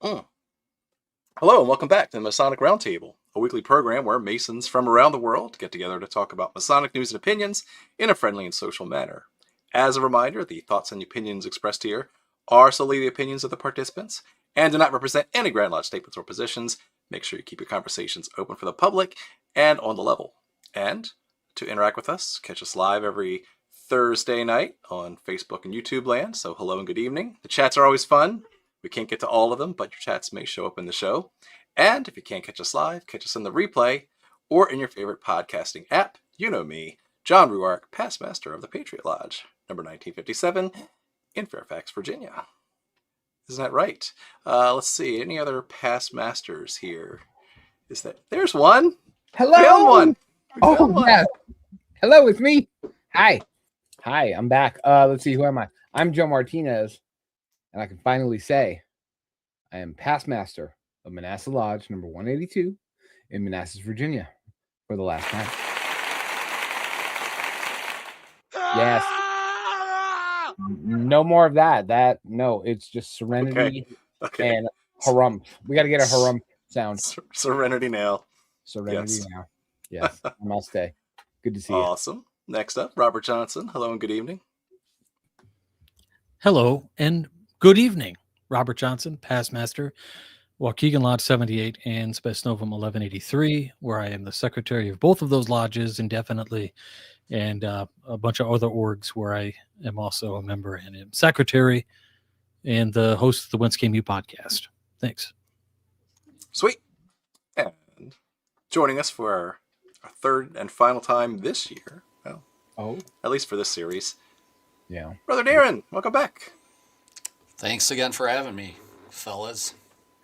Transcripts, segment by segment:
Mm. Hello and welcome back to the Masonic Roundtable, a weekly program where Masons from around the world get together to talk about Masonic news and opinions in a friendly and social manner. As a reminder, the thoughts and opinions expressed here are solely the opinions of the participants and do not represent any Grand Lodge statements or positions. Make sure you keep your conversations open for the public and on the level. And to interact with us, catch us live every Thursday night on Facebook and YouTube land. So hello and good evening. The chats are always fun. We can't get to all of them, but your chats may show up in the show. And if you can't catch us live, catch us in the replay or in your favorite podcasting app. You know me, John Ruark, past master of the Patriot Lodge, number 1957 in Fairfax, Virginia. Isn't that right? Let's see. Any other past masters here? There's one. Hello. We found one. Yeah. Hello, it's me. Hi, I'm back. Let's see. Who am I? I'm Joe Martinez, and I can finally say I am past master of Manassas Lodge number 182 in Manassas, Virginia, for the last time. Yes. No more of that. No, it's just serenity and harumph. We got to get a harumph sound. Serenity now. Serenity now. Yes. Namaste. Good to see you. Awesome. Next up, Robert Johnson. Hello and good evening. Hello and good evening. Robert Johnson, past master, Waukegan Lodge 78 and Spes Novum 1183, where I am the secretary of both of those lodges indefinitely, and a bunch of other orgs where I am also a member and am secretary and the host of the Whence Came You podcast. Thanks. Sweet. And joining us for our third and final time this year, well, at least for this series, Brother Darin, welcome back. Thanks again for having me, fellas.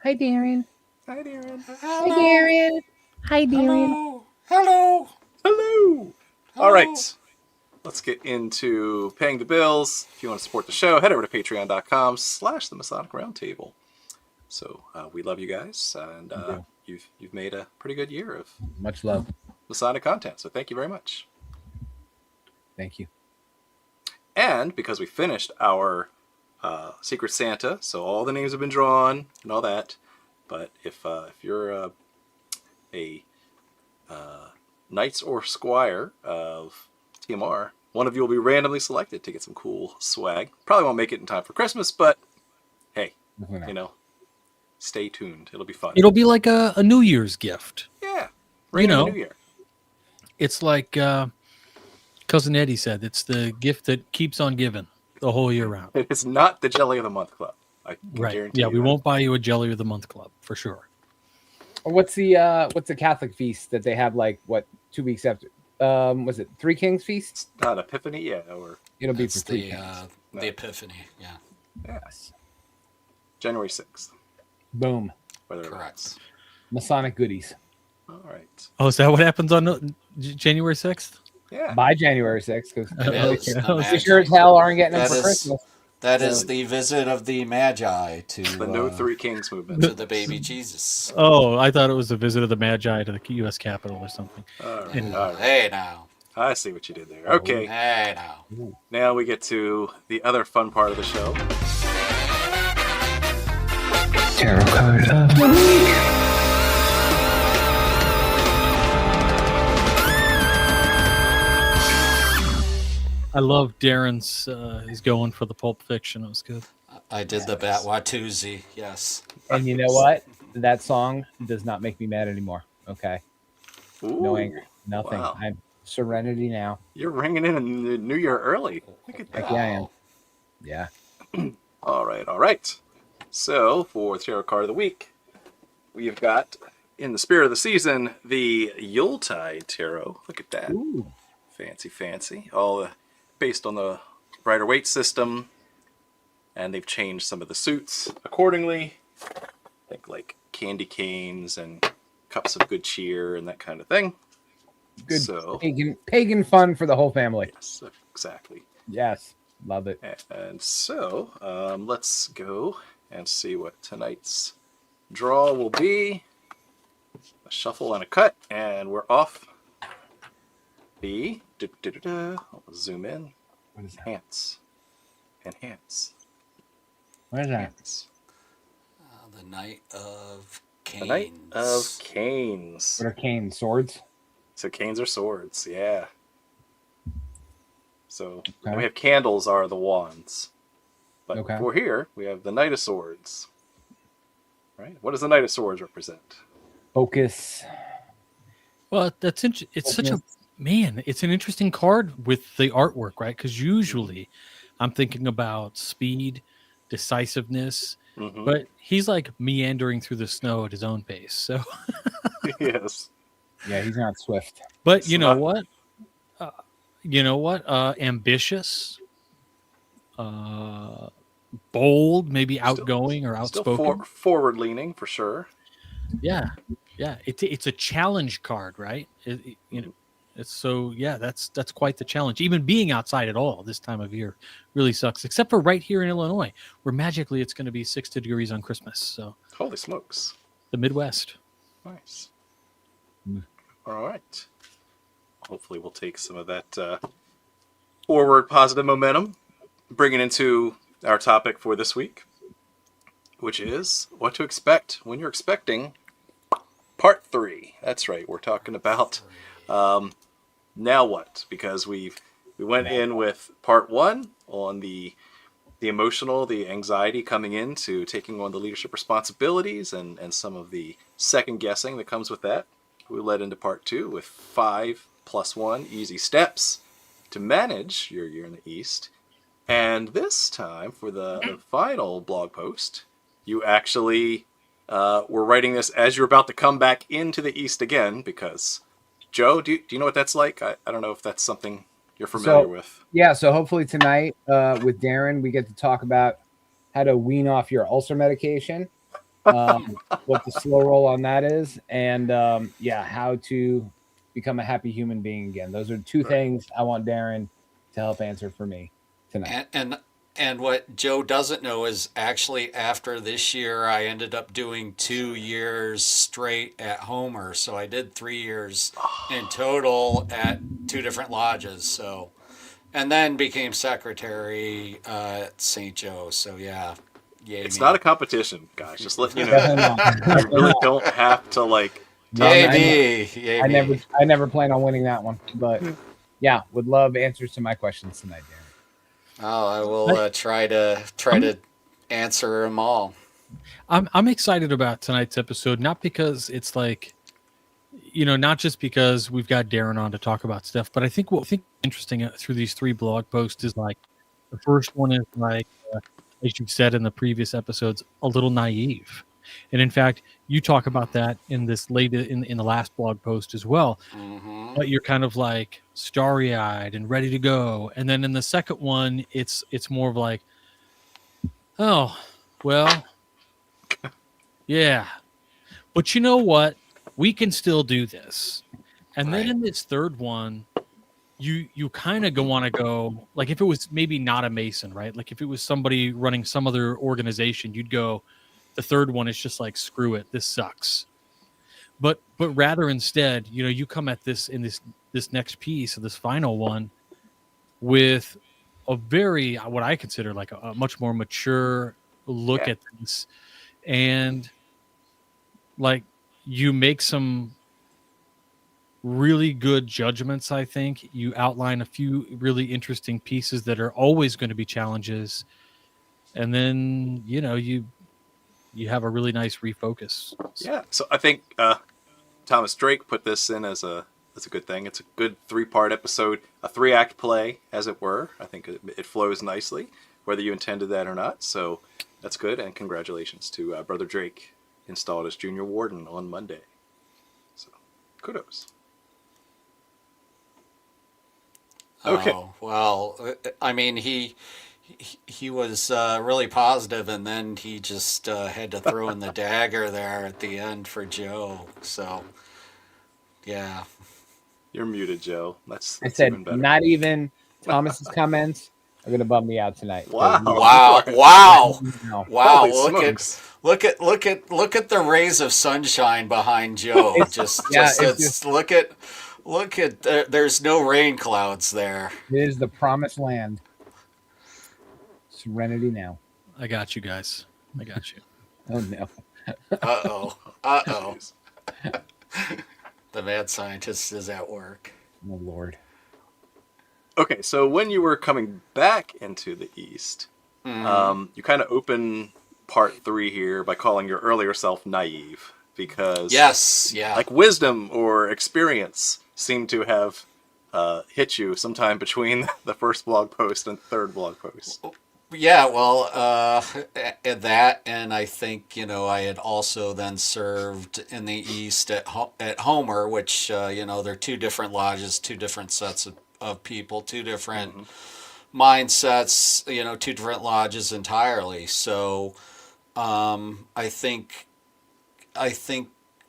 Hi, Darin. Hi, Darin. Hi, Darin. Hi, Darin. Hello. All right. Let's get into paying the bills. If you want to support the show, head over to patreon.com/the Masonic Roundtable. So we love you guys, and you've made a pretty good year of much love Masonic content. So thank you very much. Thank you. And because we finished our Secret Santa, so all the names have been drawn and all that. But if you're a Knights or Squire of TMR, one of you will be randomly selected to get some cool swag. Probably won't make it in time for Christmas, but hey, stay tuned. It'll be fun. It'll be like a New Year's gift. Yeah, ring in the New Year. It's like Cousin Eddie said, it's the gift that keeps on giving the whole year round. It's not the Jelly of the Month Club. I can guarantee you. We won't buy you a Jelly of the Month Club for sure. What's the Catholic feast that they have 2 weeks after? Was it Three Kings feast? It's not Epiphany, or it'll be for Three Kings. The Epiphany, yeah. Yes. January 6th. Boom. Correct. Masonic goodies. All right. Oh, is that what happens on January 6th? Yeah. By January 6th, because we sure as hell aren't getting them for Christmas. That is the visit of the Magi to the No Three Kings movement. To the baby Jesus. Oh, I thought it was the visit of the Magi to the U.S. Capitol or something. All right. Hey, now. I see what you did there. Okay. Hey, now. Now we get to the other fun part of the show. Tarot card of the week. I love Darin's. He's going for the Pulp Fiction. It was good. I did the Bat Watusi, yes. And you know what? That song does not make me mad anymore. Okay. Ooh, no anger. Nothing. Wow. I'm serenity now. You're ringing in the New Year early. Look at that. Yeah, I am. Yeah. All right. So for the Tarot Card of the Week, we've got, in the spirit of the season, the Yuletide Tarot. Look at that. Ooh. Fancy. All based on the Rider-Waite system. And they've changed some of the suits accordingly. I think like candy canes and cups of good cheer and that kind of thing. Good pagan fun for the whole family. Yes, exactly. Yes, love it. And so let's go and see what tonight's draw will be. A shuffle and a cut, and we're off. I'll zoom in. What is that? Enhance. What is that? Enhance. The Knight of Canes. The Knight of Canes. What are canes? Swords? So canes are swords, yeah. So Okay. we have candles are the wands. But Okay. for here, we have the Knight of Swords. Right? What does the Knight of Swords represent? Focus. Well, it's such a man. It's an interesting card with the artwork, right? Because usually, I'm thinking about speed, decisiveness, Mm-hmm. but he's like meandering through the snow at his own pace. So, Yes. Yeah, he's not swift. but It's you know not- what? Ambitious, bold, maybe outgoing or Still outspoken. forward leaning for sure. Yeah. It's a challenge card, right? You know, it's so yeah. That's quite the challenge. Even being outside at all this time of year really sucks. Except for right here in Illinois, where magically it's going to be 60 degrees on Christmas. So Holy smokes. the Midwest. Nice. Mm. All right. Hopefully we'll take some of that forward positive momentum, bring it into our topic for this week, which is what to expect when you're expecting part 3. That's right. We're talking about now what? Because we went in with part 1 on the emotional, the anxiety coming into taking on the leadership responsibilities and some of the second guessing that comes with that. We led into part 2 with 5 + 1 easy steps to manage your year in the East. And this time, for the final blog post, you actually were writing this as you're about to come back into the East again, because, Joe, do you know what that's like? I don't know if that's something you're familiar with. Yeah, so hopefully tonight with Darin, we get to talk about how to wean off your ulcer medication, what the slow roll on that is, and how to become a happy human being again. Those are 2 things I want Darin to help answer for me tonight. And what Joe doesn't know is actually after this year, I ended up doing 2 years straight at Homer. So I did 3 years in total at 2 different lodges. So, and then became secretary at St. Joe. So yeah, yay It's me. not a competition, guys. Just letting you know. Definitely not. You really don't have to like. Yay I- me, yay I me. never plan on winning that one, but yeah, would love answers to my questions tonight, Darin. Oh, I will try to answer them all. I'm excited about tonight's episode, not because it's like, not just because we've got Darin on to talk about stuff, but I think what I think interesting through these 3 blog posts is like the first one is like, as you've said in the previous episodes, a little naive. And in fact, you talk about that in this in the last blog post as well. Mm-hmm. But you're kind of like starry-eyed and ready to go. And then in the second one, it's more of like, oh, well, yeah. But you know what? We can still do this. And then in this third one, you kind of want to go, like if it was maybe not a Mason, right? Like if it was somebody running some other organization, you'd go, the third one is just like, screw it, this sucks. But rather instead, you come at this in this next piece of this final one with a very, what I consider like a much more mature look at this, and like you make some really good judgments. I think you outline a few really interesting pieces that are always going to be challenges, and then you have a really nice refocus. Yeah, so I think Thomas Drake put this in as a good thing. It's a good 3-part episode, a 3-act play, as it were. I think it flows nicely, whether you intended that or not. So that's good, and congratulations to Brother Drake, installed as Junior Warden on Monday. So kudos. Okay. Oh, well, I mean, he was really positive, and then he just had to throw in the dagger there at the end for Joe. So, yeah. You're muted, Joe. That's I said, even better. not even Thomas's comments are going to bum me out tonight. Wow. Wow! No. Wow! Holy smokes. Look at the rays of sunshine behind Joe. Look at there's no rain clouds there. It is the promised land. Serenity now. I got you guys. I got you. Oh no. Uh-oh. Oh, Uh-oh. jeez. The mad scientist is at work. Oh Lord. Okay, so when you were coming back into the East, you kind of open part 3 here by calling your earlier self naive because, Yes, yeah. like, wisdom or experience seemed to have hit you sometime between the first blog post and third blog post. Yeah, well, that, and I think, I had also then served in the East at Homer, which, they're two different lodges, two different sets of people, two different Mm-hmm. mindsets, two different lodges entirely. So I think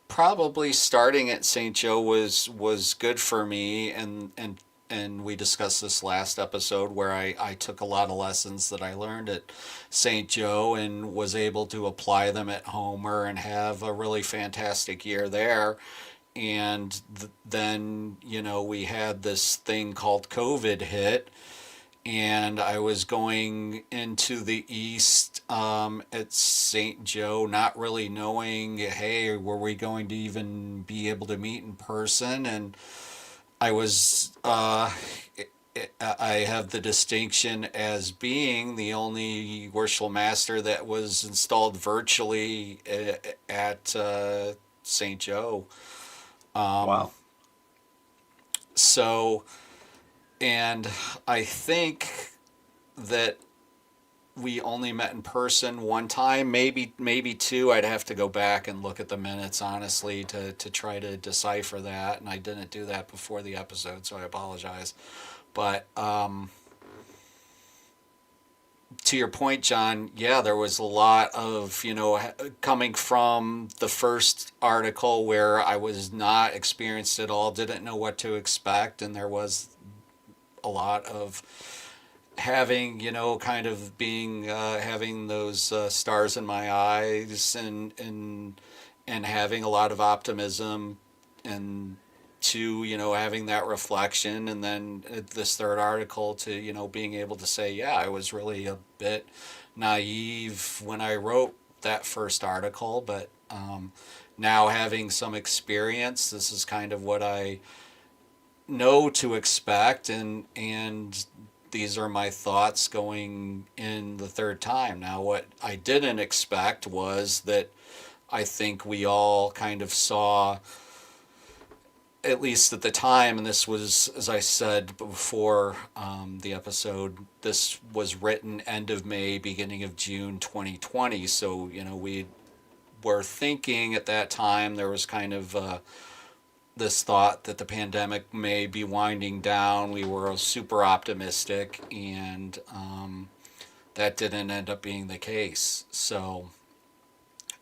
probably starting at St. Joe was good for me, and we discussed this last episode where I took a lot of lessons that I learned at St. Joe and was able to apply them at Homer and have a really fantastic year there. And then, we had this thing called COVID hit, and I was going into the East at St. Joe, not really knowing, hey, were we going to even be able to meet in person? And I was, I have the distinction as being the only worshipful master that was installed virtually at St. Joe. Wow. So, and I think that we only met in person one time, maybe two. I'd have to go back and look at the minutes, honestly, to try to decipher that, and I didn't do that before the episode, so I apologize. But to your point, John, yeah, there was a lot of, coming from the first article where I was not experienced at all, didn't know what to expect, and there was a lot of having, kind of being, having those stars in my eyes, and having a lot of optimism, and to, having that reflection, and then this third article to, being able to say, yeah, I was really a bit naive when I wrote that first article, but now having some experience, this is kind of what I know to expect, and these are my thoughts going in the third time. Now, what I didn't expect was that I think we all kind of saw, at least at the time, and this was, as I said before the episode, this was written end of May, beginning of June 2020. So, we were thinking at that time there was kind of this thought that the pandemic may be winding down. We were super optimistic, and that didn't end up being the case. So,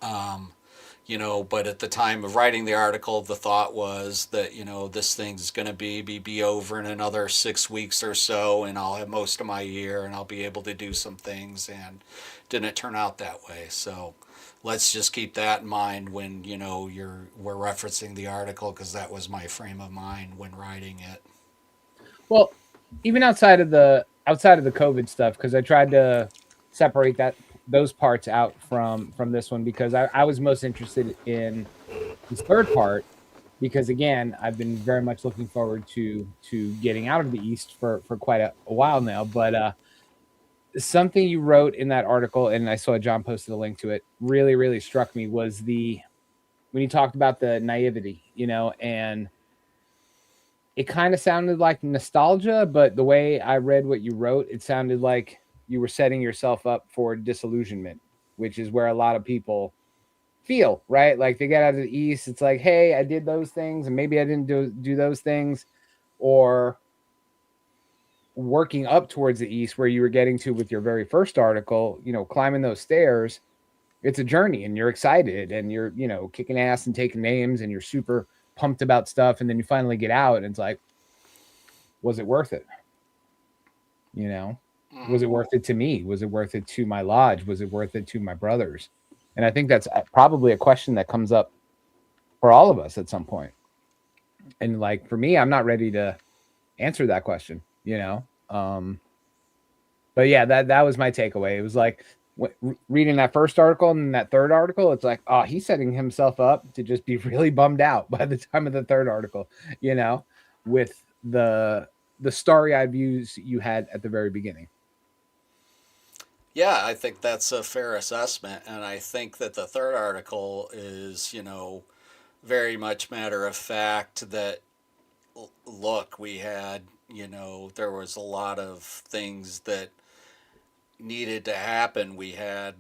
but at the time of writing the article, the thought was that, this thing's going to be over in another 6 weeks or so, and I'll have most of my year, and I'll be able to do some things, and didn't turn out that way. So let's just keep that in mind when, we're referencing the article, because that was my frame of mind when writing it. Well, even outside of the COVID stuff, because I tried to separate those parts out from this one, because I was most interested in this third part, because again, I've been very much looking forward to getting out of the East for quite a while now. But something you wrote in that article, and I saw John posted a link to it, really, really struck me, was when you talked about the naivety, and it kind of sounded like nostalgia, but the way I read what you wrote, it sounded like you were setting yourself up for disillusionment, which is where a lot of people feel, right? Like they get out of the East, it's like, hey, I did those things, and maybe I didn't do those things, or working up towards the East, where you were getting to with your very first article, climbing those stairs. It's a journey, and you're excited, and you're, kicking ass and taking names, and you're super pumped about stuff, and then you finally get out, and it's like, was it worth it? Was it worth it to me? Was it worth it to my lodge? Was it worth it to my brothers? And I think that's probably a question that comes up for all of us at some point. And like for me, I'm not ready to answer that question, But yeah, that was my takeaway. It was like reading that first article and then that third article, it's like, oh, he's setting himself up to just be really bummed out by the time of the third article, with the starry-eyed views you had at the very beginning. Yeah, I think that's a fair assessment. And I think that the third article is, very much matter of fact that, look, we had, there was a lot of things that needed to happen. We had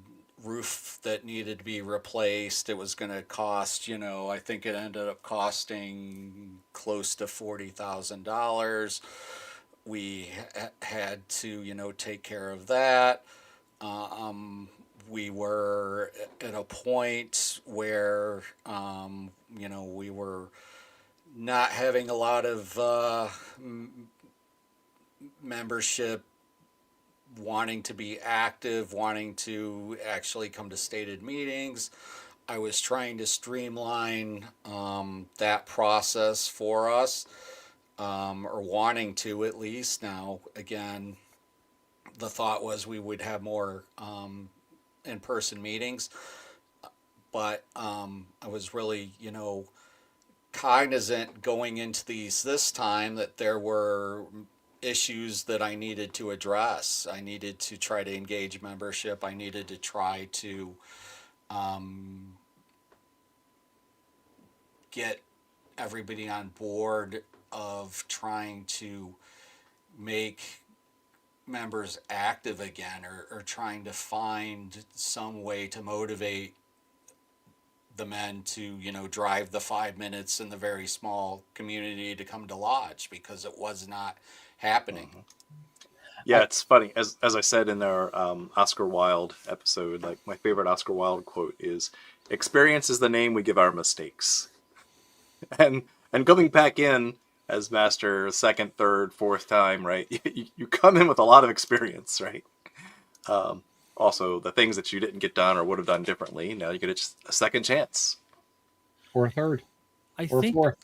roof that needed to be replaced. It was going to cost, I think it ended up costing close to $40,000. We had to, take care of that. We were at a point where, we were not having a lot of membership wanting to be active, wanting to actually come to stated meetings. I was trying to streamline that process for us, or wanting to at least. Now, again, the thought was we would have more in-person meetings, but I was really, cognizant going into these this time that there were issues that I needed to address. I needed to try to engage membership. I needed to try to get everybody on board of trying to make members active again, or trying to find some way to motivate the men to, drive the 5 minutes in the very small community to come to lodge, because it was not happening. Yeah, it's funny. As I said in our Oscar Wilde episode, like my favorite Oscar Wilde quote is, "Experience is the name we give our mistakes." And coming back in as master second, third, fourth time, right? You come in with a lot of experience, right? Also, the things that you didn't get done or would have done differently, now you get a second chance. Or a third. I Or think fourth.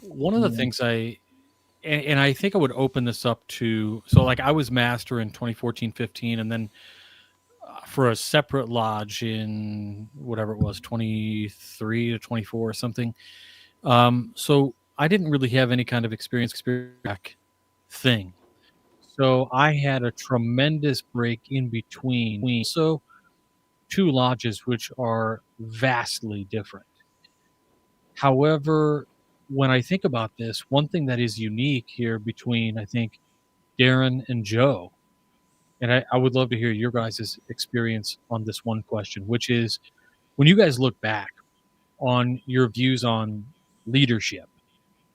one of the things and I think I would open this up to, so like I was master in 2014-15, and then for a separate lodge in whatever it was, 23 to 24 or something. So I didn't really have any kind of experience thing. So I had a tremendous break in between. So two lodges which are vastly different. However, when I think about this, one thing that is unique here between, I think, Darin and Joe, and I would love to hear your guys' experience on this one question, which is, when you guys look back on your views on leadership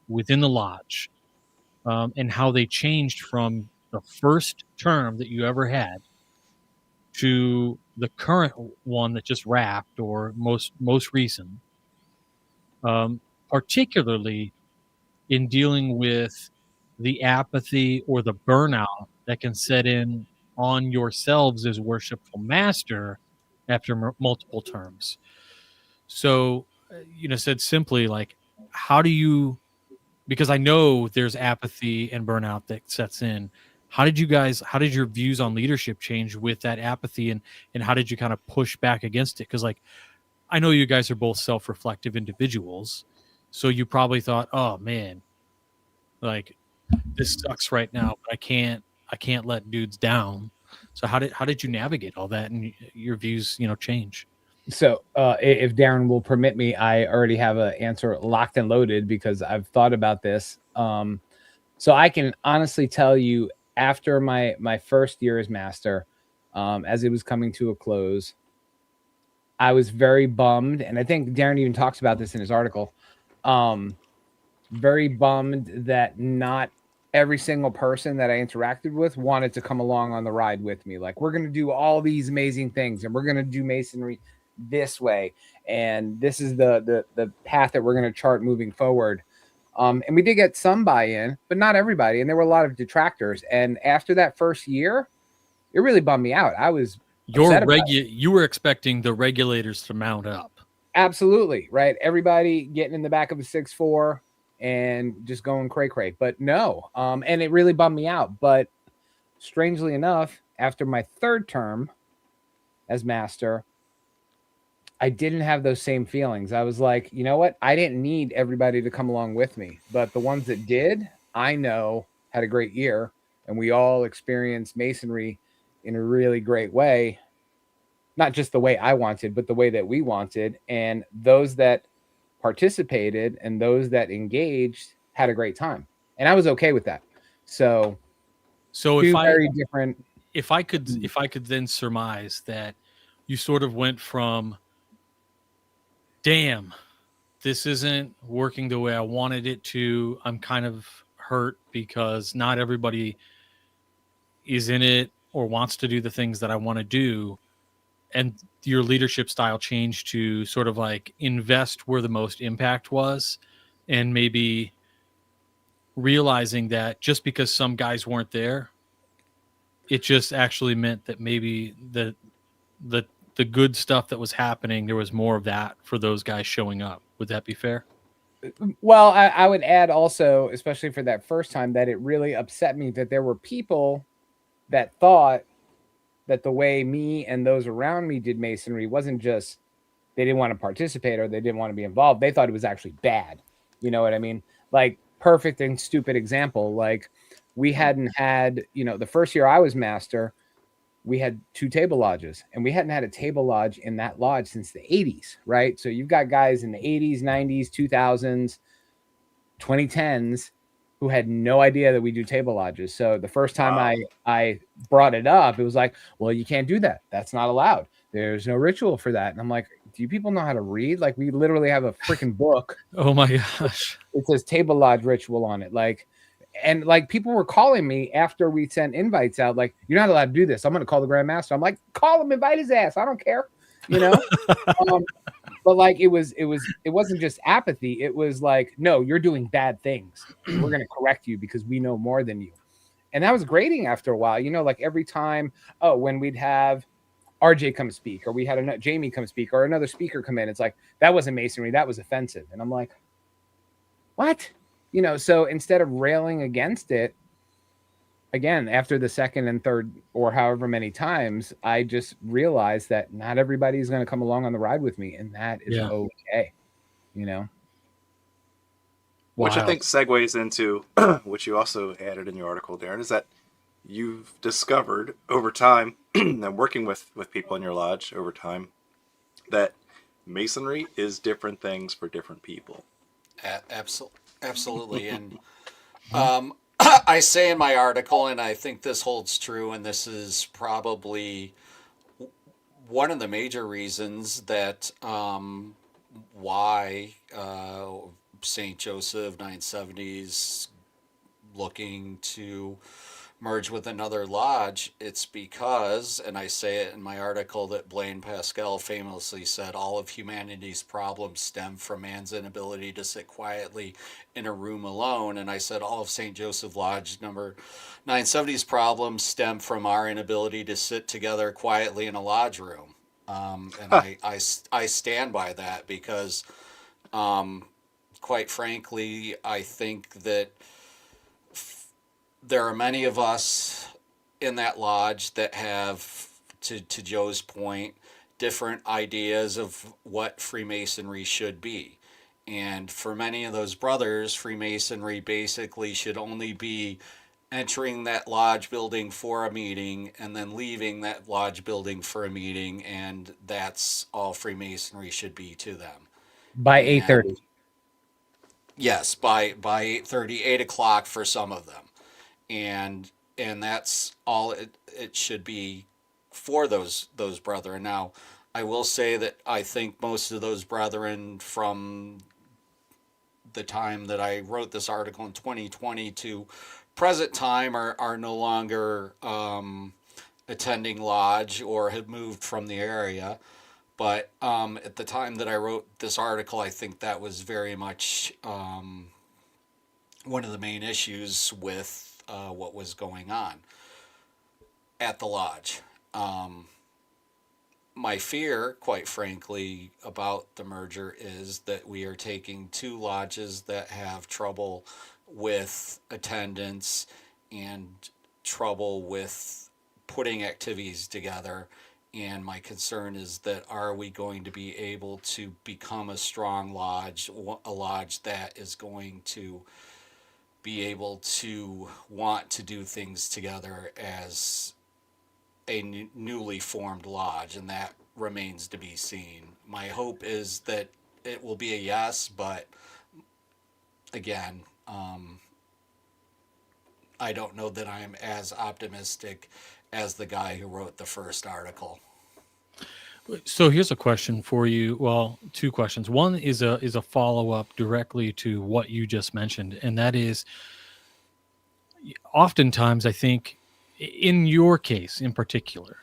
within the lodge, and how they changed from the first term that you ever had to the current one that just wrapped, or most recent, particularly in dealing with the apathy or the burnout that can set in on yourselves as worshipful master after multiple terms. So, said simply, like, how do you, because I know there's apathy and burnout that sets in. How did your views on leadership change with that apathy, and how did you kind of push back against it? Because, like, I know you guys are both self-reflective individuals, so you probably thought, oh man, like, this sucks right now, but I can't let dudes down. So how did you navigate all that, and your views, change? So if Darin will permit me, I already have an answer locked and loaded because I've thought about this. So I can honestly tell you, after my first year as master, as it was coming to a close, I was very bummed. And I think Darin even talks about this in his article. Very bummed that not every single person that I interacted with wanted to come along on the ride with me. Like, we're going to do all these amazing things, and we're going to do masonry this way, and this is the path that we're going to chart moving forward. And we did get some buy-in, but not everybody, and there were a lot of detractors. And after that first year, it really bummed me out. I was you were expecting the regulators to mount up. Absolutely, right? Everybody getting in the back of a 6'4" and just going cray-cray. But no, and it really bummed me out. But strangely enough, after my third term, as master, I didn't have those same feelings. I was like, you know what? I didn't need everybody to come along with me, but the ones that did, I know had a great year, and we all experienced Masonry in a really great way. Not just the way I wanted, but the way that we wanted. And those that participated and those that engaged had a great time. And I was okay with that. So So two very different. if I could then surmise that you sort of went from, damn, this isn't working the way I wanted it to, I'm kind of hurt because not everybody is in it or wants to do the things that I want to do. And your leadership style changed to sort of like invest where the most impact was, and maybe realizing that just because some guys weren't there, it just actually meant that maybe the good stuff that was happening, there was more of that for those guys showing up. Would that be fair? Well, I would add also, especially for that first time, that it really upset me that there were people that thought that the way me and those around me did Masonry wasn't just they didn't want to participate or they didn't want to be involved. They thought it was actually bad. You know what I mean? Like, perfect and stupid example. Like, we hadn't had, the first year I was master, we had 2 table lodges, and we hadn't had a table lodge in that lodge since the 80s, right? So you've got guys in the 80s, 90s, 2000s, 2010s who had no idea that we do table lodges. So the first time I brought it up, it was like, well, you can't do that. That's not allowed. There's no ritual for that. And I'm like, do you people know how to read? Like, we literally have a freaking book. Oh my gosh. It says table lodge ritual on it. And people were calling me after we sent invites out, like, you're not allowed to do this. I'm going to call the Grand Master. I'm like, call him, invite his ass. I don't care. But it wasn't just apathy. It was like, no, you're doing bad things. We're going to correct you because we know more than you. And that was grating after a while, every time, when we'd have RJ come speak, or we had Jamie come speak, or another speaker come in, it's like, that wasn't Masonry, that was offensive. And I'm like, what? So instead of railing against it, again, after the second and third or however many times, I just realized that not everybody's going to come along on the ride with me, and that is okay. Which I think segues into which you also added in your article, Darin, is that you've discovered over time and working with people in your lodge over time that Masonry is different things for different people. Absolutely. And I say in my article, and I think this holds true, and this is probably one of the major reasons that why St. Joseph 970s looking to merge with another lodge, it's because, and I say it in my article, that Blaise Pascal famously said all of humanity's problems stem from man's inability to sit quietly in a room alone. And I said all of St. Joseph Lodge number 970's problems stem from our inability to sit together quietly in a lodge room. And I stand by that because, quite frankly, I think that there are many of us in that lodge that have, to Joe's point, different ideas of what Freemasonry should be. And for many of those brothers, Freemasonry basically should only be entering that lodge building for a meeting and then leaving that lodge building for a meeting, and that's all Freemasonry should be to them. By 8:30. Yes, by 8:30, 8 o'clock for some of them. And that's all it should be for those brethren. Now, I will say that I think most of those brethren from the time that I wrote this article in 2020 to present time are no longer attending lodge or have moved from the area. But at the time that I wrote this article, I think that was very much one of the main issues with what was going on at the lodge. My fear, quite frankly, about the merger is that we are taking 2 lodges that have trouble with attendance and trouble with putting activities together, And my concern is that, are we going to be able to become a strong lodge, a lodge that is going to be able to want to do things together as a newly formed lodge? And that remains to be seen. My hope is that it will be a yes, but again, I don't know that I am as optimistic as the guy who wrote the first article. So here's a question for you. Well, two questions. One is a follow up directly to what you just mentioned, and that is, oftentimes I think, in your case in particular,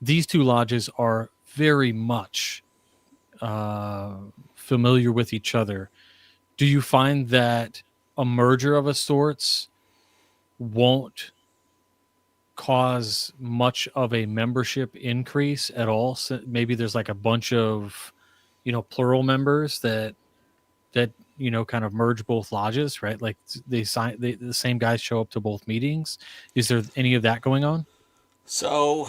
these two lodges are very much familiar with each other. Do you find that a merger of a sorts won't cause much of a membership increase at all? So maybe there's like a bunch of, plural members that kind of merge both lodges, right? Like the same guys show up to both meetings. Is there any of that going on? So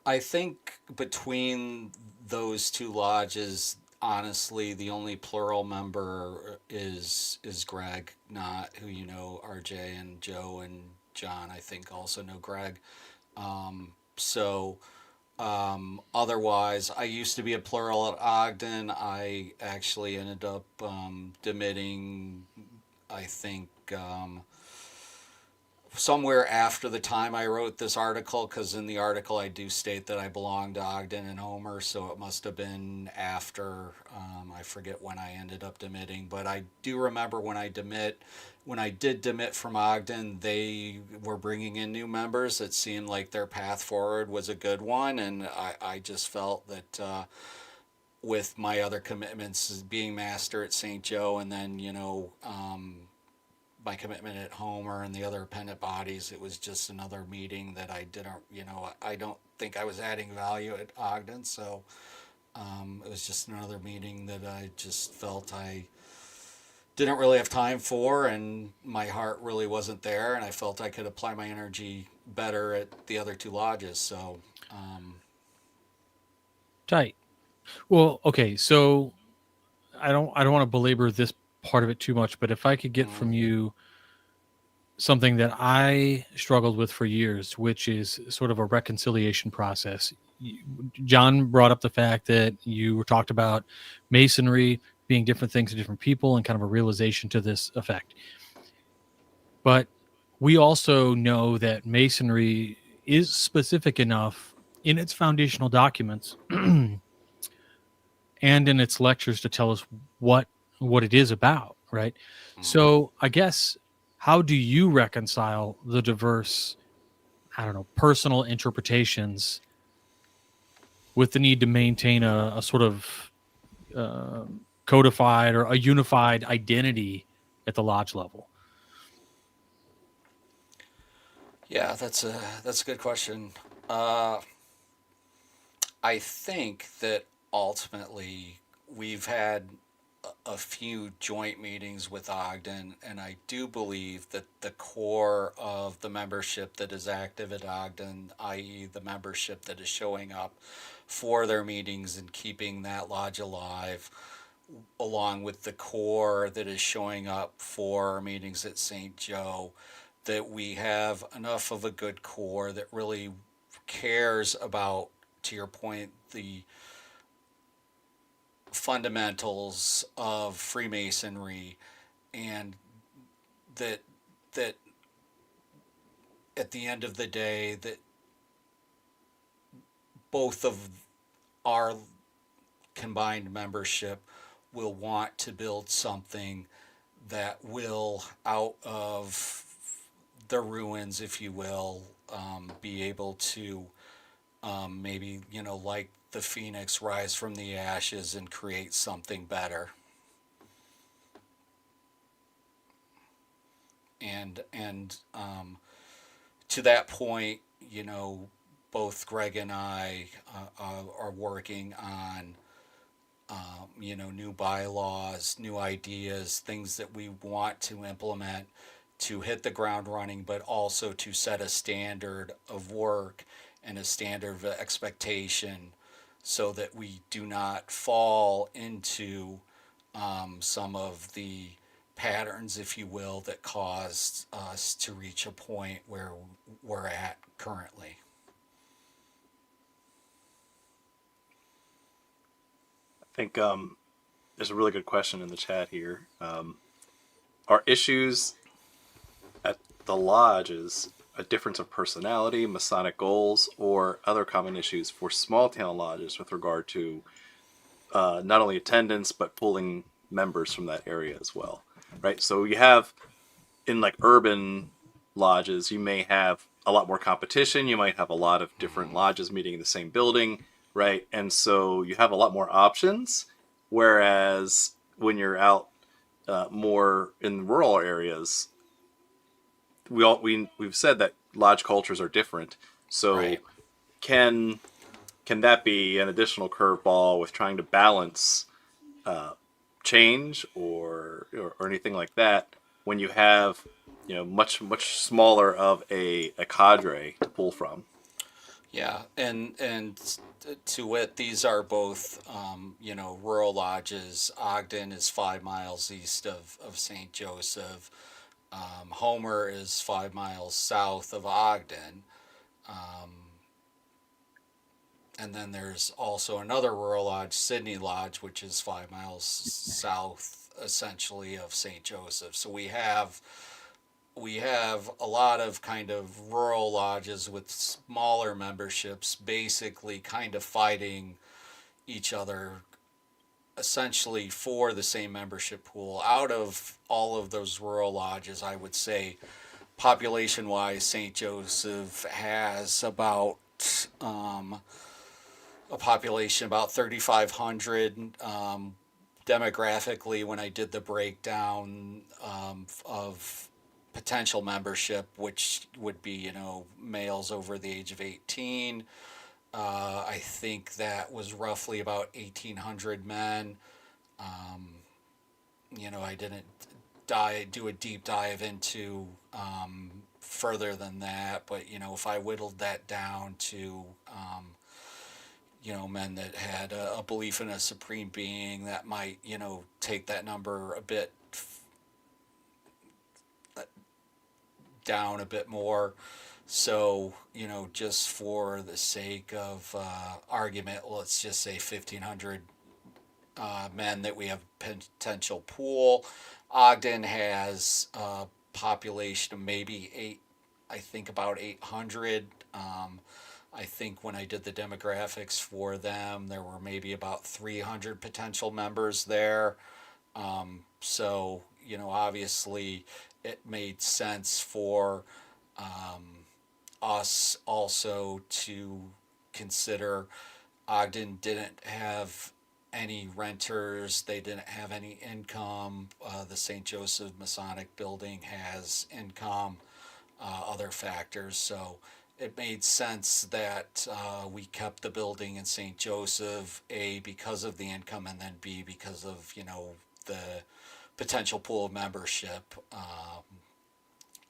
I think between those two lodges, honestly, the only plural member is Greg, not who you know, RJ and Joe and John. I think also know Greg. So otherwise, I used to be a plural at Ogden. I actually ended up demitting, I think, somewhere after the time I wrote this article, because in the article I do state that I belong to Ogden and Homer, so it must have been after. I forget when I ended up demitting, but I do remember when I did demit from Ogden, they were bringing in new members. It seemed like their path forward was a good one, and I just felt that with my other commitments, being master at St. Joe, and then my commitment at Homer and the other appendant bodies, it was just another meeting that I didn't, I don't think I was adding value at Ogden. So it was just another meeting that I just felt I didn't really have time for, and my heart really wasn't there, and I felt I could apply my energy better at the other two lodges. So Tight. Well, okay, so I don't want to belabor this part of it too much, but if I could get from you something that I struggled with for years, which is sort of a reconciliation process. John brought up the fact that you were talked about masonry being different things to different people, and kind of a realization to this effect. But we also know that masonry is specific enough in its foundational documents and in its lectures to tell us what it is about, right? So I guess, how do you reconcile the diverse, I don't know, personal interpretations with the need to maintain a sort of codified or a unified identity at the lodge level? yeah, that's a good question. I think that ultimately we've had a few joint meetings with Ogden, and I do believe that the core of the membership that is active at Ogden, i.e., the membership that is showing up for their meetings and keeping that lodge alive, along with the core that is showing up for our meetings at St. Joe, that we have enough of a good core that really cares about, to your point, the fundamentals of Freemasonry, and that at the end of the day, that both of our combined membership will want to build something that will, out of the ruins, if you will, be able to maybe, like the phoenix, rise from the ashes and create something better. And to that point, both Greg and I are working on new bylaws, new ideas, things that we want to implement to hit the ground running, but also to set a standard of work and a standard of expectation, so that we do not fall into some of the patterns, if you will, that caused us to reach a point where we're at currently. I think there's a really good question in the chat here. Are issues at the lodges a difference of personality, Masonic goals, or other common issues for small town lodges with regard to not only attendance but pulling members from that area as well? Right. So you have in like urban lodges, you may have a lot more competition. You might have a lot of different lodges meeting in the same building, right? And so you have a lot more options. Whereas when you're out more in rural areas, we've said that lodge cultures are different. So Right. can that be an additional curveball with trying to balance change or anything like that when you have much smaller of a cadre to pull from? Yeah, and to wit, these are both rural lodges. Ogden is 5 miles east of St. Joseph. Homer is 5 miles south of Ogden. And then there's also another rural lodge, Sydney Lodge, which is 5 miles south, essentially, of St. Joseph. So we have a lot of kind of rural lodges with smaller memberships, basically kind of fighting each other, essentially for the same membership pool. Out of all of those rural lodges, I would say population wise, St. Joseph has about a population about 3,500. Demographically, when I did the breakdown of potential membership, which would be males over the age of 18, I think that was roughly about 1,800 men. I didn't do a deep dive into further than that, but if I whittled that down to men that had a belief in a supreme being, that might take that number a bit down a bit more. So just for the sake of argument, let's just say 1,500 men that we have potential pool. Ogden has a population of maybe I think about 800. I think when I did the demographics for them, there were maybe about 300 potential members there. So, obviously it made sense for us also to consider. Ogden didn't have any renters, they didn't have any income. The St. Joseph Masonic building has income, other factors. So it made sense that we kept the building in St. Joseph, A, because of the income, and then B, because of, the potential pool of membership.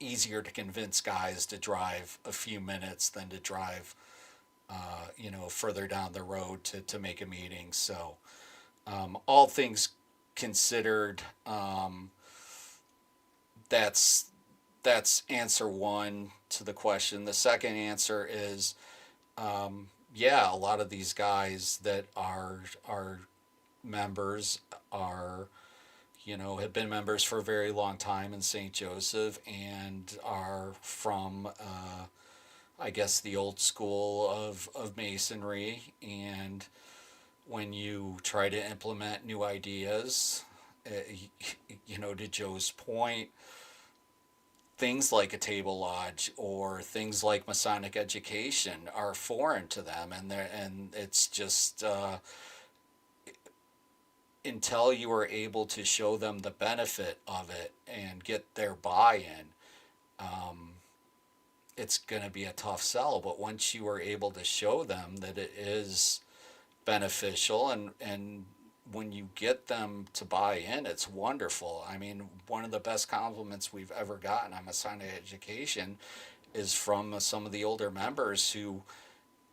Easier to convince guys to drive a few minutes than to drive, further down the road to make a meeting. So all things considered, that's answer one to the question. The second answer is, a lot of these guys that are members are, have been members for a very long time in St. Joseph and are from, I guess, the old school of Masonry. And when you try to implement new ideas, to Joe's point, things like a table lodge or things like Masonic education are foreign to them, and it's just until you are able to show them the benefit of it and get their buy-in, it's going to be a tough sell. But once you are able to show them that it is beneficial, and when you get them to buy in, it's wonderful. I mean, one of the best compliments we've ever gotten on Masonic education is from some of the older members who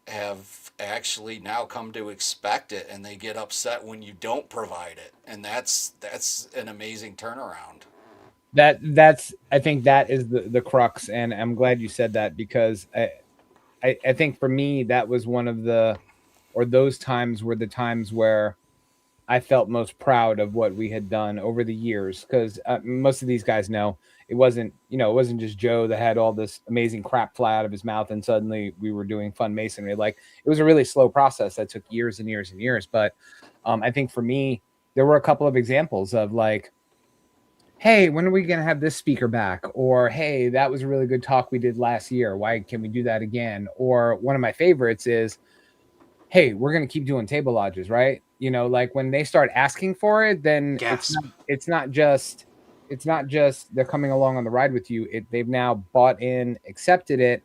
have actually now come to expect it, and they get upset when you don't provide it, and that's an amazing turnaround. That's I think that is the crux, and I'm glad you said that, because I think for me that was one of the, or those times were the times where I felt most proud of what we had done over the years, because most of these guys know it wasn't, it wasn't just Joe that had all this amazing crap fly out of his mouth and suddenly we were doing fun masonry. Like, it was a really slow process that took years and years and years. But I think for me, there were a couple of examples of like, hey, when are we going to have this speaker back? Or, hey, that was a really good talk we did last year. Why can we do that again? Or one of my favorites is, hey, we're going to keep doing table lodges, right? Like when they start asking for it, then it's not just they're coming along on the ride with you. They've now bought in, accepted it,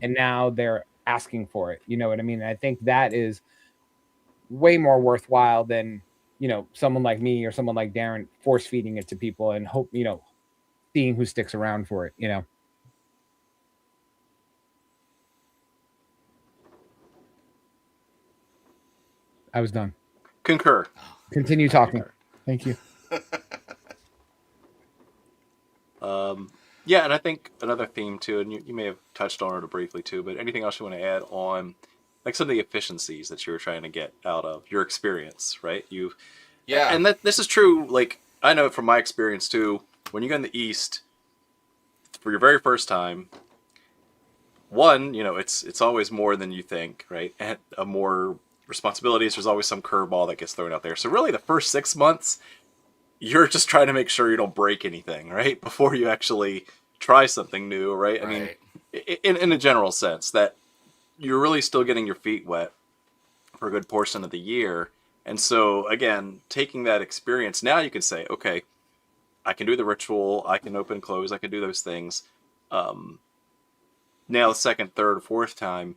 and now they're asking for it. You know what I mean? And I think that is way more worthwhile than, someone like me or someone like Darin force feeding it to people and hope, seeing who sticks around for it. I was done. Concur. Continue talking. Thank you. Yeah, and I think another theme too, and you may have touched on it briefly too, but anything else you want to add on, like some of the efficiencies that you were trying to get out of your experience, right? Yeah. And this is true. Like, I know from my experience too, when you go in the East for your very first time, one, it's always more than you think, right? And more responsibilities. There's always some curveball that gets thrown out there. So really, the first 6 months, you're just trying to make sure you don't break anything, right? Before you actually try something new, right? I mean, in a general sense, that you're really still getting your feet wet for a good portion of the year. And so, again, taking that experience, now you can say, okay, I can do the ritual, I can open, close, I can do those things. Now, the second, third, fourth time,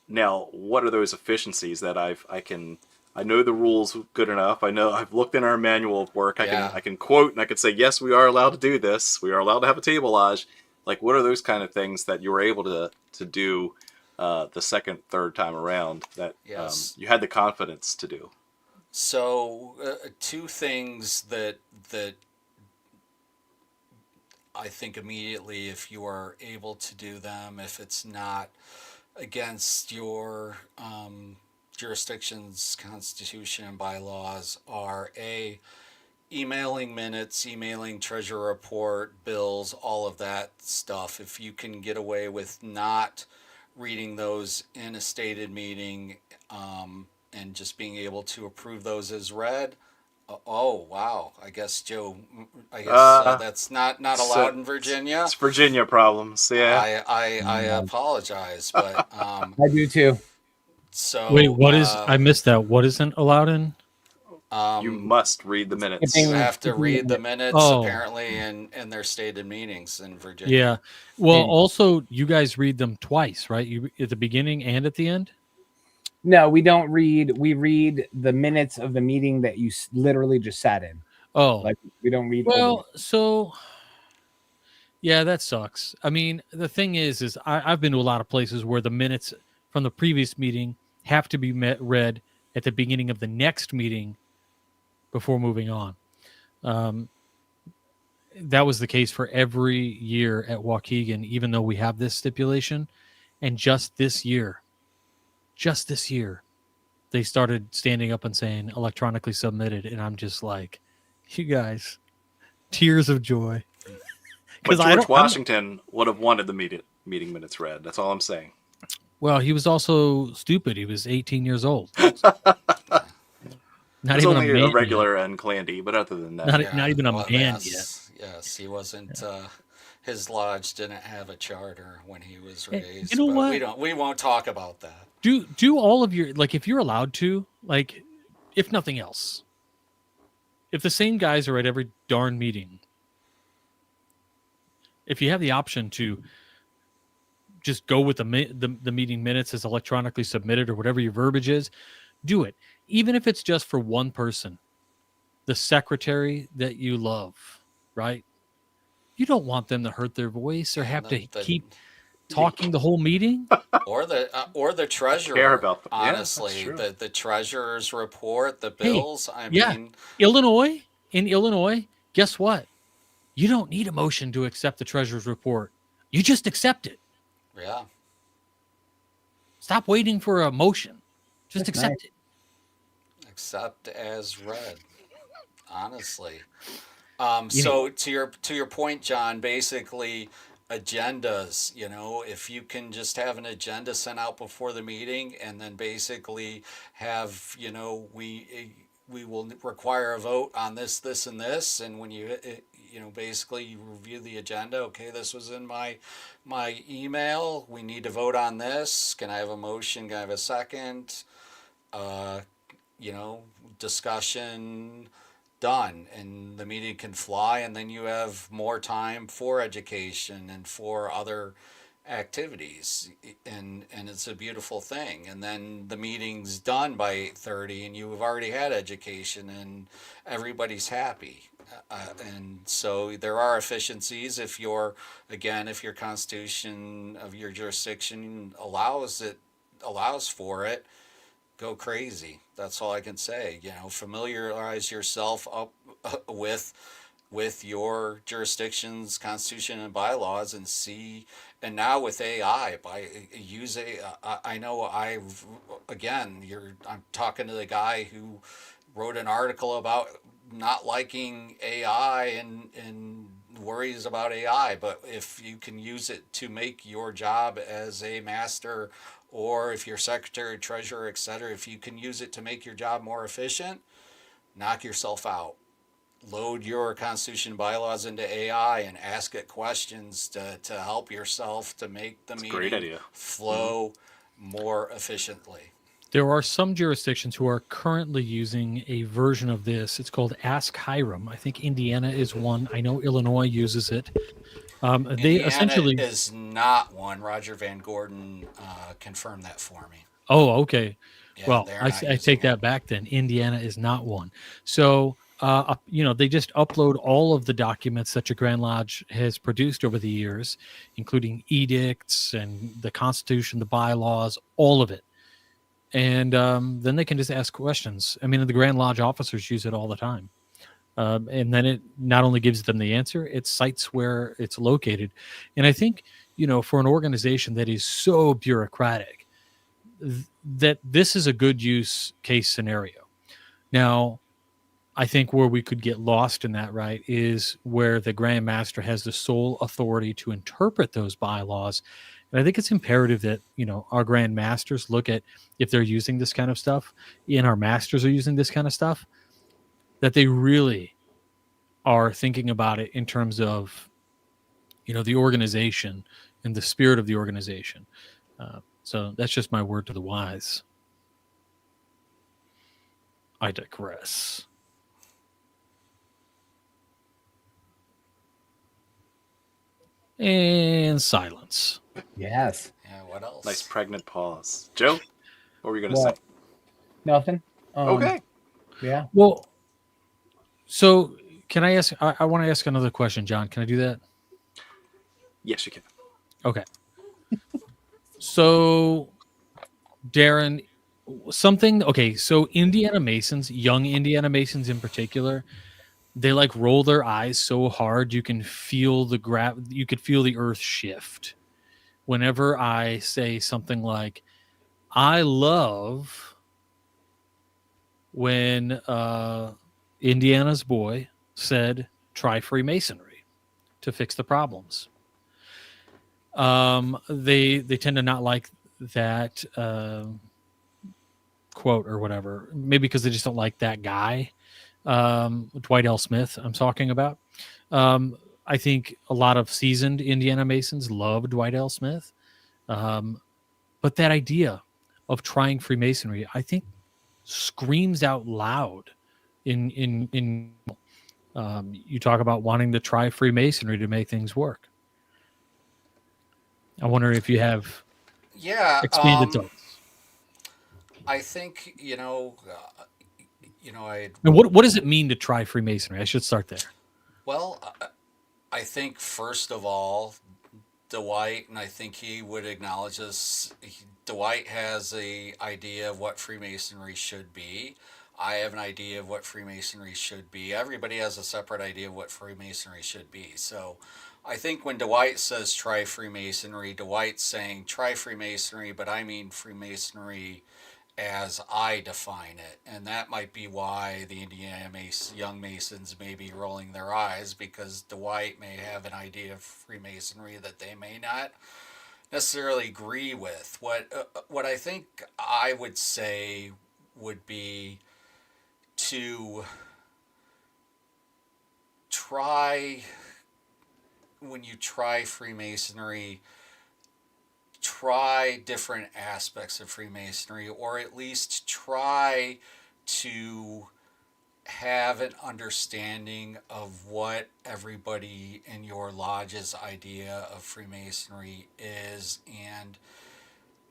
now, what are those efficiencies that I know the rules good enough. I know I've looked in our manual of work. I can quote and I can say, yes, we are allowed to do this. We are allowed to have a table lodge. Like, what are those kind of things that you were able to do the second, third time around that you had the confidence to do? So two things that I think immediately, if you are able to do them, if it's not against your jurisdiction's constitution and bylaws, are emailing minutes, emailing treasurer report, bills, all of that stuff. If you can get away with not reading those in a stated meeting, and just being able to approve those as read. Oh, wow. I guess, Joe, that's not allowed in Virginia. It's Virginia problems, yeah. I apologize, but I do too. So wait, what is? I missed that. What isn't allowed in? You must read the minutes. You have to read the minutes, apparently, in their stated meetings in Virginia. Yeah. Well, also, you guys read them twice, right? You at the beginning and at the end? No, we don't read. We read the minutes of the meeting that you literally just sat in. Oh. Like, we don't read. Well, so... yeah, that sucks. I mean, the thing is I've been to a lot of places where the minutes from the previous meeting have to be read at the beginning of the next meeting before moving on. That was the case for every year at Waukegan, even though we have this stipulation. And just this year, they started standing up and saying electronically submitted. And I'm just like, you guys, tears of joy. But George Washington would have wanted the meeting minutes read. That's all I'm saying. Well, he was also stupid. He was 18 years old. Not even only a regular and Clandy, but other than that, not even a man yet. Yes, he wasn't. His lodge didn't have a charter when he was raised. You know what? We won't talk about that. Do all of your, like, if you're allowed to, like, if nothing else, if the same guys are at every darn meeting, if you have the option to just go with the meeting minutes as electronically submitted or whatever your verbiage is, do it. Even if it's just for one person, the secretary that you love, right? You don't want them to hurt their voice or have to keep talking the whole meeting. or the treasurer. Care about them. Yeah, that's Honestly, true. the treasurer's report, the Hey, bills. I yeah, mean, in Illinois, guess what? You don't need a motion to accept the treasurer's report. You just accept it. yeah. Stop waiting for a motion. Just That's accept it. Except as read. Honestly. You So to your point, John, basically agendas, if you can just have an agenda sent out before the meeting and then basically have, we will require a vote on this, this, and this. And when basically you review the agenda. Okay, this was in my email. We need to vote on this. Can I have a motion? Can I have a second? Uh, Discussion done, and the meeting can fly, and then you have more time for education and for other activities, and it's a beautiful thing. And then the meeting's done by 8:30 and you've already had education and everybody's happy. And so there are efficiencies if if your constitution of your jurisdiction allows for it. Go crazy. That's all I can say. Familiarize yourself up with your jurisdiction's constitution and bylaws and see. And now with AI, I know I'm talking to the guy who wrote an article about not liking AI and worries about AI, but if you can use it to make your job as a master, or if you're secretary, treasurer, etc., if you can use it to make your job more efficient, knock yourself out. Load your constitution bylaws into AI and ask it questions to help yourself to make the meeting flow more efficiently. There are some jurisdictions who are currently using a version of this. It's called Ask Hiram. I think Indiana is one. I know Illinois uses it. They essentially is not one. Roger Van Gordon confirmed that for me. Oh, okay. Yeah, Well, I take that back then. Indiana is not one. So, they just upload all of the documents that your Grand Lodge has produced over the years, including edicts and the Constitution, the bylaws, all of it. And then they can just ask questions. I mean, the Grand Lodge officers use it all the time. And then it not only gives them the answer, it cites where it's located. And I think, for an organization that is so bureaucratic, that this is a good use case scenario. Now, I think where we could get lost in that, right, is where the Grand Master has the sole authority to interpret those bylaws. And I think it's imperative that, our Grand Masters look at if they're using this kind of stuff, and our masters are using this kind of stuff, that they really are thinking about it in terms of, the organization and the spirit of the organization. So that's just my word to the wise. I digress. And silence. Yes. Yeah, what else? Nice pregnant pause. Joe, what were you going to say? Nothing. Okay. Yeah. Well, so can I ask? I want to ask another question, John. Can I do that? Yes, you can. Okay. So, Darin, okay, so Indiana Masons, young Indiana Masons in particular, they roll their eyes so hard you can feel you could feel the earth shift. Whenever I say something like, I love when Indiana's boy said, try Freemasonry to fix the problems. They tend to not like that quote or whatever, maybe because they just don't like that guy, Dwight L. Smith I'm talking about. I think a lot of seasoned Indiana Masons love Dwight L. Smith, but that idea of trying Freemasonry, I think, screams out loud in you talk about wanting to try Freemasonry to make things work. I wonder if you have expanded thoughts. I think And what does it mean to try Freemasonry? I should start there. Well, I think first of all, Dwight, and I think he would acknowledge this. Dwight has a idea of what Freemasonry should be. I have an idea of what Freemasonry should be. Everybody has a separate idea of what Freemasonry should be. So I think when Dwight says try Freemasonry, Dwight's saying try Freemasonry, but I mean Freemasonry as I define it. And that might be why the Indiana young Masons may be rolling their eyes, because Dwight may have an idea of Freemasonry that they may not necessarily agree with. What I think I would say would be to try, when you try Freemasonry, try different aspects of Freemasonry, or at least try to have an understanding of what everybody in your lodge's idea of Freemasonry is, and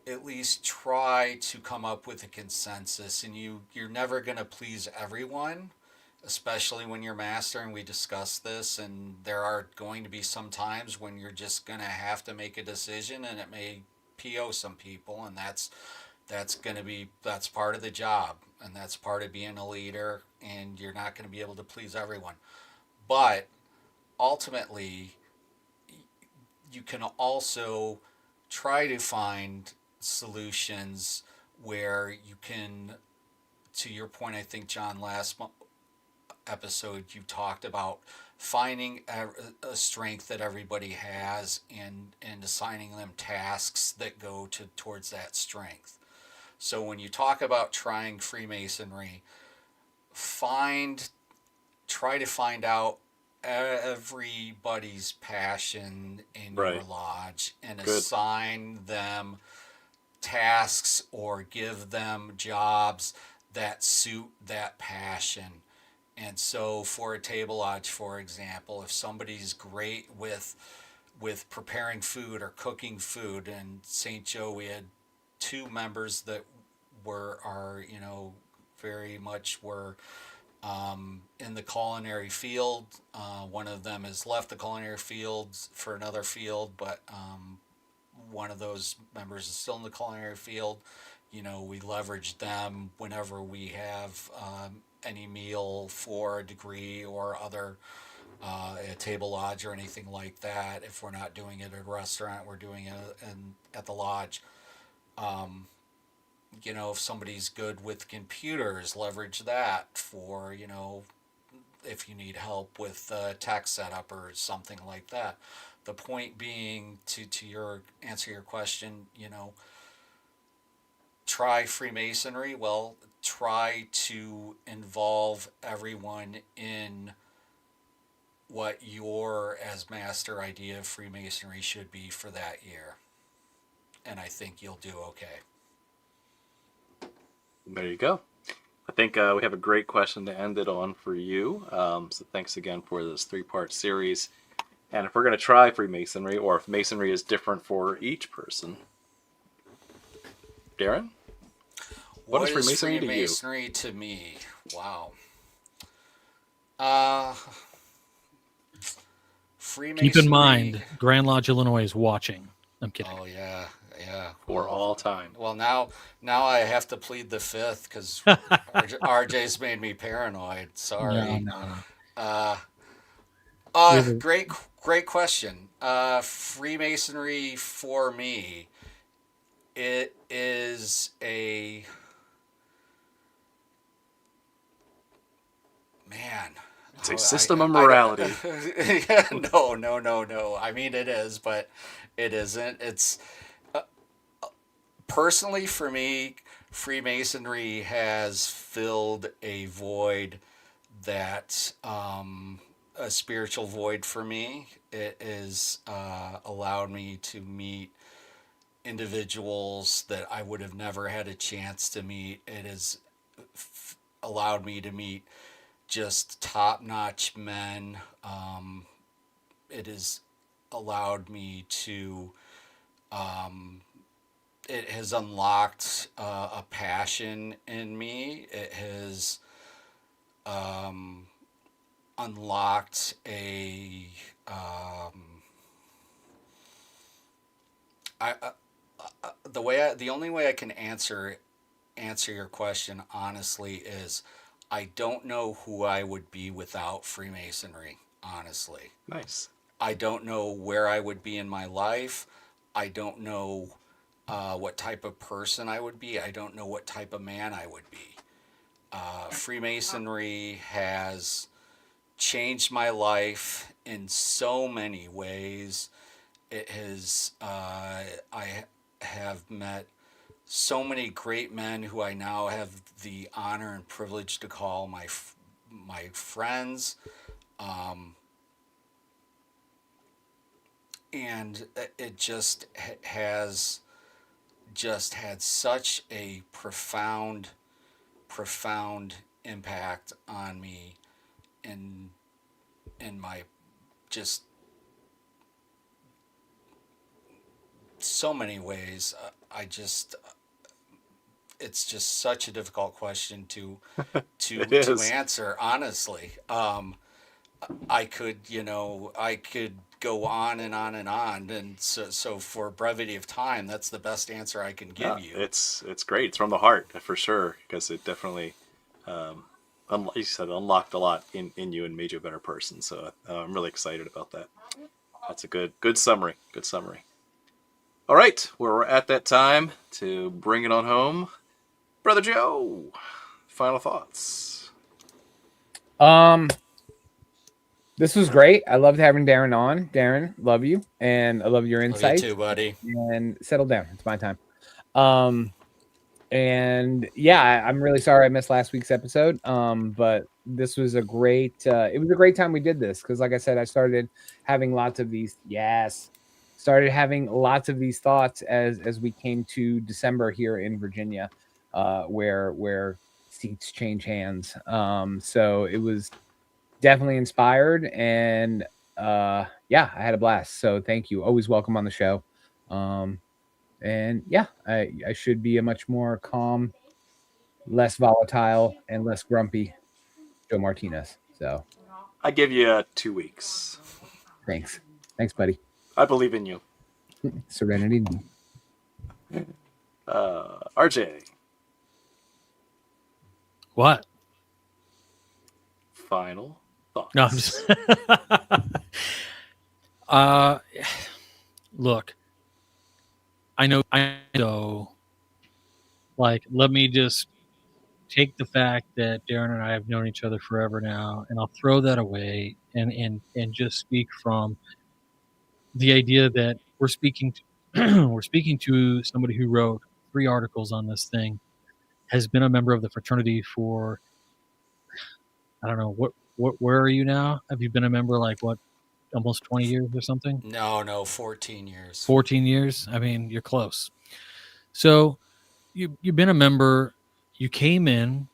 at least try to come up with a consensus. And you're never going to please everyone, especially when you're master, and we discussed this, and there are going to be some times when you're just going to have to make a decision, and it may PO some people, and that's part of the job, and that's part of being a leader, and you're not going to be able to please everyone. But ultimately, you can also try to find solutions where you can, to your point, I think, John, last episode you talked about finding a strength that everybody has, and assigning them tasks that go towards that strength. So when you talk about trying Freemasonry, try to find out everybody's passion in your Right. lodge, and Good. assign them tasks or give them jobs that suit that passion. And so for a table lodge, for example, if somebody's great with preparing food or cooking food, and St. Joe, we had two members that very much were in the culinary field. One of them has left the culinary field for another field, but one of those members is still in the culinary field. We leverage them whenever we have any meal for a degree or other, a table lodge or anything like that. If we're not doing it at a restaurant, we're doing it at the lodge. If somebody's good with computers, leverage that for, if you need help with tech setup or something like that. The point being, to answer your question, try Freemasonry. Well, try to involve everyone in what your, as master, idea of Freemasonry should be for that year. And I think you'll do okay. There you go. I think we have a great question to end it on for you. So thanks again for this 3-part series. And if we're going to try Freemasonry, or if Masonry is different for each person, Darin? What is Freemasonry to me? Wow. Freemasonry. Keep in mind, Grand Lodge, Illinois is watching. I'm kidding. Oh yeah. For all time. Well, now I have to plead the fifth, because RJ's made me paranoid. Sorry. No. Great question. Freemasonry for me, it is a man. It's a system of morality. No. I mean, it is, but it isn't. It's personally for me, Freemasonry has filled a void that a spiritual void for me. It has allowed me to meet individuals that I would have never had a chance to meet. It has allowed me to meet just top-notch men. It has allowed me to it has unlocked a passion in me. It has unlocked a the only way I can answer your question honestly is I don't know who I would be without Freemasonry, honestly. Nice. I don't know where I would be in my life. I don't know what type of person I would be. I don't know what type of man I would be. Freemasonry has changed my life in so many ways. It has, I have met so many great men who I now have the honor and privilege to call my friends. And it just has just had such a profound impact on me in my just so many ways. It's just such a difficult question to answer honestly. I could go on and on and on, and so for brevity of time, that's the best answer I can give you. It's great. It's from the heart for sure, because it definitely, like you said, unlocked a lot in you and made you a better person. So I'm really excited about that. That's a good summary. Good summary. All right, we're at that time to bring it on home. Brother Joe, final thoughts. This was great. I loved having Darin on. Darin, love you, and I love your insights. Love you too, buddy. And settle down. It's my time. And yeah, I'm really sorry I missed last week's episode. But this was it was a great time we did this, because like I said, I started having lots of these thoughts as we came to December here in Virginia, where seats change hands. So it was definitely inspired, and yeah, I had a blast. So thank you. Always welcome on the show. And yeah, I should be a much more calm, less volatile, and less grumpy Joe Martinez. So I give you 2 weeks. thanks, buddy. I believe in you. Serenity. RJ. What? Final thoughts. No, I'm just look, I know, like, let me just take the fact that Darin and I have known each other forever now, and I'll throw that away and just speak from the idea that we're speaking to somebody who wrote 3 articles on this thing, has been a member of the fraternity for, I don't know, where are you now? Have you been a member almost 20 years or something? No, 14 years. 14 years? I mean, you're close. So you've been a member, you came in,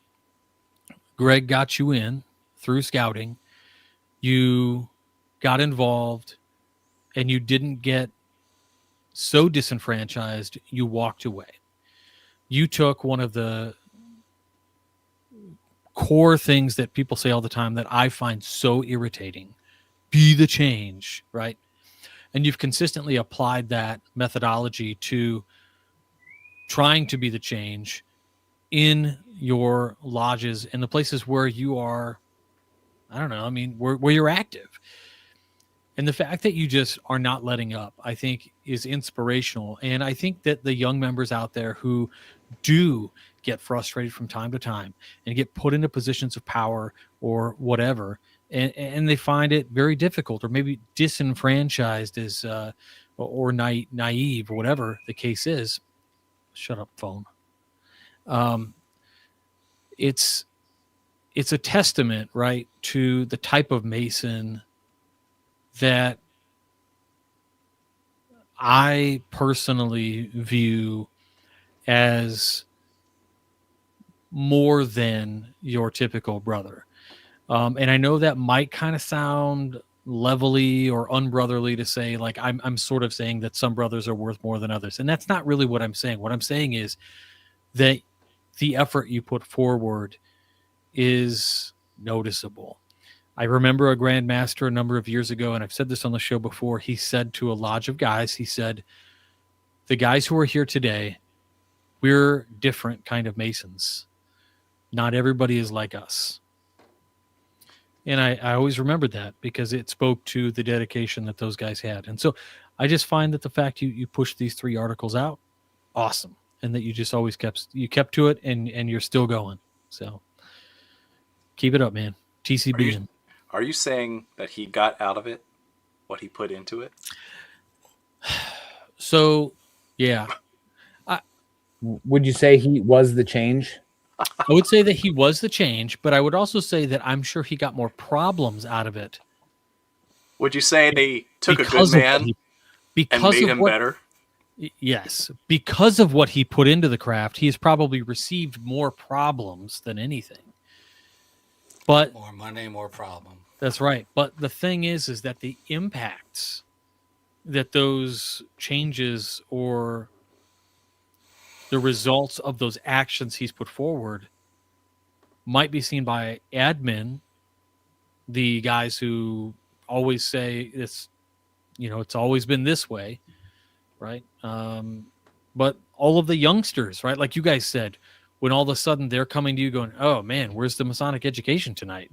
Greg got you in through scouting, you got involved, and you didn't get so disenfranchised, you walked away. You took one of the core things that people say all the time that I find so irritating: be the change, right? And you've consistently applied that methodology to trying to be the change in your lodges and the places where you are, I don't know, I mean, where you're active. And the fact that you just are not letting up, I think, is inspirational. And I think that the young members out there who do get frustrated from time to time and get put into positions of power or whatever, and they find it very difficult, or maybe disenfranchised or naive, or whatever the case is. Shut up, phone. It's a testament, right, to the type of Mason that I personally view as more than your typical brother. And I know that might kind of sound levelly or unbrotherly to say, like, I'm sort of saying that some brothers are worth more than others. And that's not really what I'm saying. What I'm saying is that the effort you put forward is noticeable. I remember a Grand Master a number of years ago, and I've said this on the show before, he said to a lodge of guys, he said, the guys who are here today, we're different kind of Masons. Not everybody is like us. And I always remembered that because it spoke to the dedication that those guys had. And so I just find that the fact you pushed these 3 articles out, awesome. And that you just always kept to it and you're still going. So keep it up, man. TCB. Are you saying that he got out of it what he put into it? So, yeah. Would you say he was the change? I would say that he was the change, but I would also say that I'm sure he got more problems out of it. Would you say they took a good man and made him better? Yes. Because of what he put into the craft, he's probably received more problems than anything. But More money, more problem. That's right. But the thing is that the impacts that those changes or the results of those actions he's put forward might be seen by admin, the guys who always say it's always been this way, right? But all of the youngsters, right? Like you guys said, when all of a sudden they're coming to you going, oh man, where's the Masonic education tonight?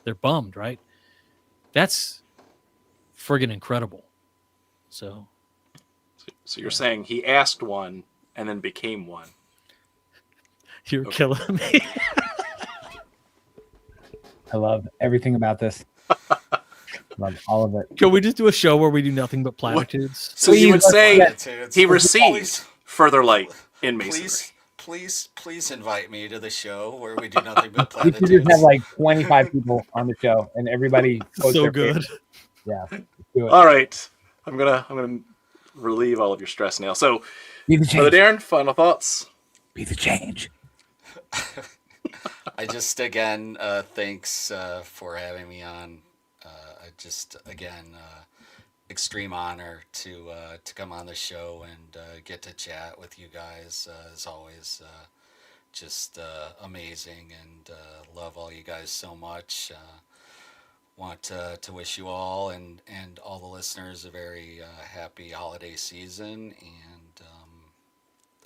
They're bummed, right? That's friggin' incredible. So you're saying he asked one and then became one. You're killing me. I love everything about this. Love all of it. Can we just do a show where we do nothing but platitudes? So you would say Platitudes. he received further light in masonry. Please invite me to the show where we do nothing but We platitudes. should just have like 25 people on the show, and everybody posts So their good. favorite. Yeah. let's do it. All right. I'm gonna relieve all of your stress now. So Be the Brother change. Darin, final thoughts. Be the change. I just again thanks for having me on. Extreme honor to come on the show and get to chat with you guys. As always, just amazing, and love all you guys so much. Want to wish you all and all the listeners a very happy holiday season, and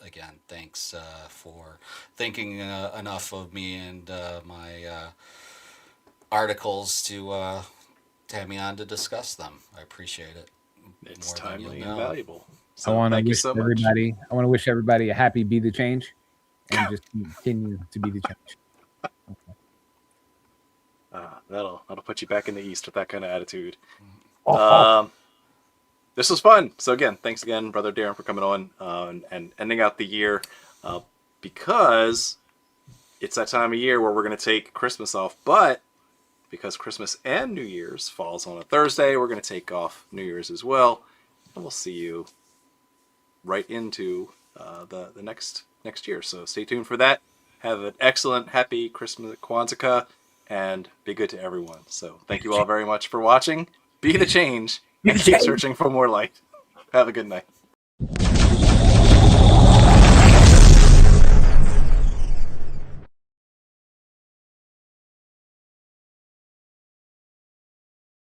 again, thanks for thinking enough of me and my articles to have me on to discuss them. I appreciate it. It's More than timely you'll and know. valuable. I So want to thank you wish so much. everybody. I want to wish everybody a happy Be the Change, and just continue to be the change. That'll put you back in the East with that kind of attitude. Oh. This was fun. So again, thanks again, Brother Darin, for coming on and ending out the year because it's that time of year where we're going to take Christmas off. But because Christmas and New Year's falls on a Thursday, we're going to take off New Year's as well. And we'll see you right into the next year. So stay tuned for that. Have an excellent, happy Christmas, Kwanzaa, and be good to everyone. So thank you all very much for watching. Be the change and keep searching for more light. Have a good night.